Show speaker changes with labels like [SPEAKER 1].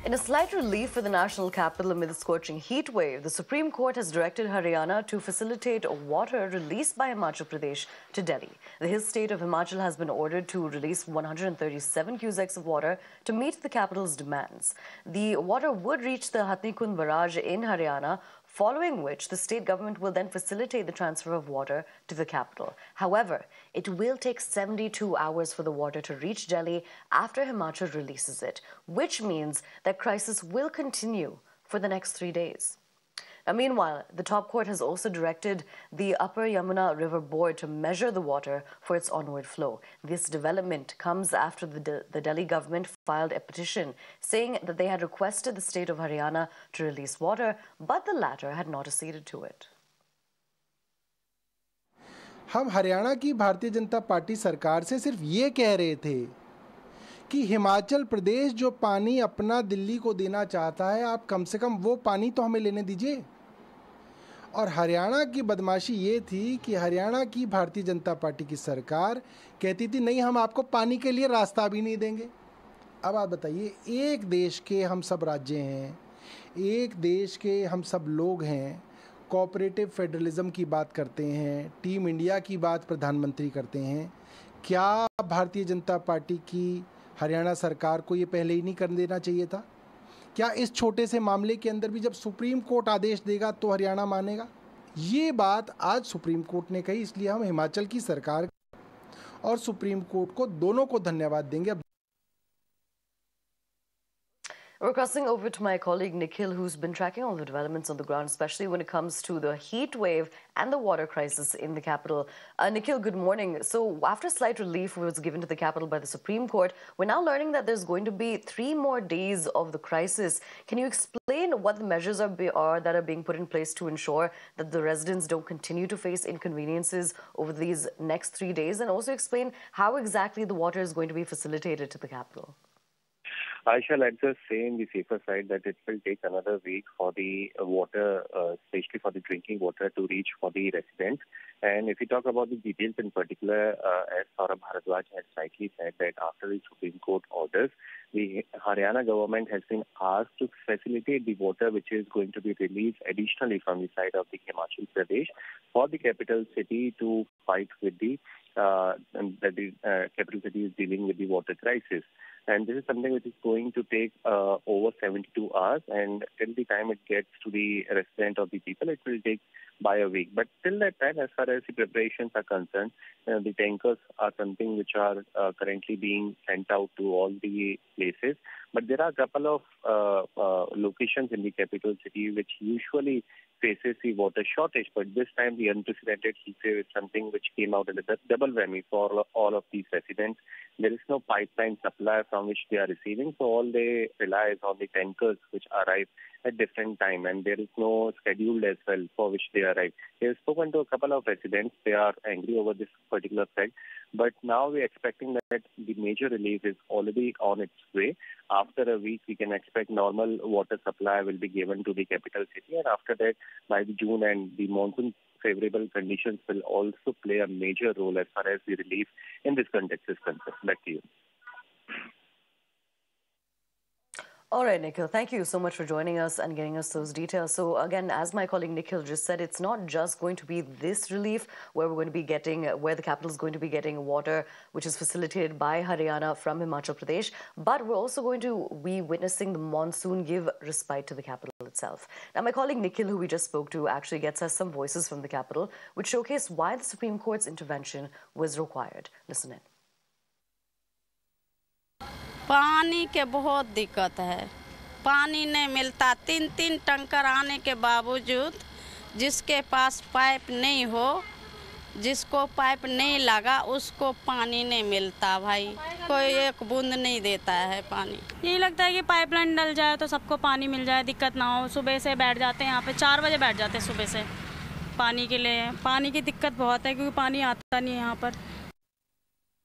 [SPEAKER 1] In a slight relief for the national capital amid the scorching heat wave, the Supreme Court has directed Haryana to facilitate water released by Himachal Pradesh to Delhi. The hill state of Himachal has been ordered to release 137 cusecs of water to meet the capital's demands. The water would reach the Hatnikund barrage in Haryana, following which the state government will then facilitate the transfer of water to the capital. However, it will take 72 hours for the water to reach Delhi after Himachal releases it, which means that crisis will continue for the next 3 days. Now, meanwhile, the top court has also directed the Upper Yamuna River Board to measure the water for its onward flow. This development comes after the Delhi government filed a petition saying that they had requested the state of Haryana to release water, but the latter had not acceded to it.
[SPEAKER 2] हम हरियाणा की Bharatiya Janata party सरकार से सिर्फ ये कह रहे थे कि हिमाचल प्रदेश जो पानी अपना दिल्ली को देना चाहता है, आप कम से कम वो पानी तो हमें लेने दीजिए। और हरियाणा की बदमाशी ये थी कि हरियाणा की भारतीय जनता पार्टी की सरकार कहती थी नहीं, हम आपको पानी के लिए रास्ता भी नहीं देंगे। अब आप बताइए, एक देश के हम सब राज्य हैं, एक देश के हम सब लोग हैं, कोऑपरेटिव फेडरलिज्म की बात करते हैं, टीम इंडिया की बात प्रधानमंत्री करते हैं। क्या भारतीय जनता पार्टी की हरियाणा सरकार को ये पहले ही नहीं कर देना चाहिए था? क्या इस छोटे से मामले के अंदर भी जब सुप्रीम कोर्ट आदेश देगा तो हरियाणा मानेगा? ये बात आज सुप्रीम कोर्ट ने कही, इसलिए हम हिमाचल की सरकार और सुप्रीम कोर्ट को दोनों को धन्यवाद देंगे।
[SPEAKER 1] We're crossing over to my colleague Nikhil, who's been tracking all the developments on the ground, especially when it comes to the heat wave and the water crisis in the capital. Nikhil, good morning. So after slight relief was given to the capital by the Supreme Court, we're now learning that there's going to be 3 more days of the crisis. Can you explain what the measures are that are being put in place to ensure that the residents don't continue to face inconveniences over these next 3 days? And also explain how exactly the water is going to be facilitated to the capital.
[SPEAKER 3] I shall just say in the safer side that it will take another week for the water, especially for the drinking water, to reach for the residents. And if we talk about the details in particular, as Saurabh Bharadwaj has rightly said, that after the Supreme Court orders, the Haryana government has been asked to facilitate the water which is going to be released additionally from the side of the Himachal Pradesh for the capital city to fight with the capital city is dealing with the water crisis. And this is something which is going to take over 72 hours, and till the time it gets to the resident of the people, it will take by a week. But till that time, as far as the preparations are concerned, the tankers are something which are currently being sent out to all the places. But there are a couple of locations in the capital city which usually faces the water shortage, but this time the unprecedented heat wave is something which came out as a double whammy for all of these residents. There is no pipeline supply from which they are receiving, so all they rely is on the tankers which arrive at different time, and there is no schedule as well for which they arrive. We have spoken to a couple of residents. They are angry over this particular fact, but now we are expecting that the major relief is already on its way. After a week, we can expect normal water supply will be given to the capital city, and after that, by the June end, the monsoon favorable conditions will also play a major role as far as the relief in this context is concerned. Back to you.
[SPEAKER 1] All right, Nikhil, thank you so much for joining us and getting us those details. So again, as my colleague Nikhil just said, it's not just going to be this relief where we're going to be getting, where the capital is going to be getting water, which is facilitated by Haryana from Himachal Pradesh, but we're also going to be witnessing the monsoon give respite to the capital itself. Now, my colleague Nikhil, who we just spoke to, actually gets us some voices from the capital, which showcase why the Supreme Court's intervention was required. Listen in.
[SPEAKER 4] पानी के बहुत दिक्कत है, पानी नहीं मिलता। 3-3 tanker आने के बावजूद जिसके पास पाइप नहीं हो, जिसको पाइप नहीं लगा, उसको पानी नहीं मिलता भाई। कोई एक बूंद नहीं देता है पानी।
[SPEAKER 5] यही लगता है कि पाइपलाइन डल जाए तो सबको पानी मिल जाए, दिक्कत ना हो। सुबह से बैठ जाते हैं यहाँ पे, 4 बजे बैठ जाते हैं सुबह से पानी के लिए। पानी की दिक्कत बहुत है क्योंकि पानी आता नहीं है यहाँ पर।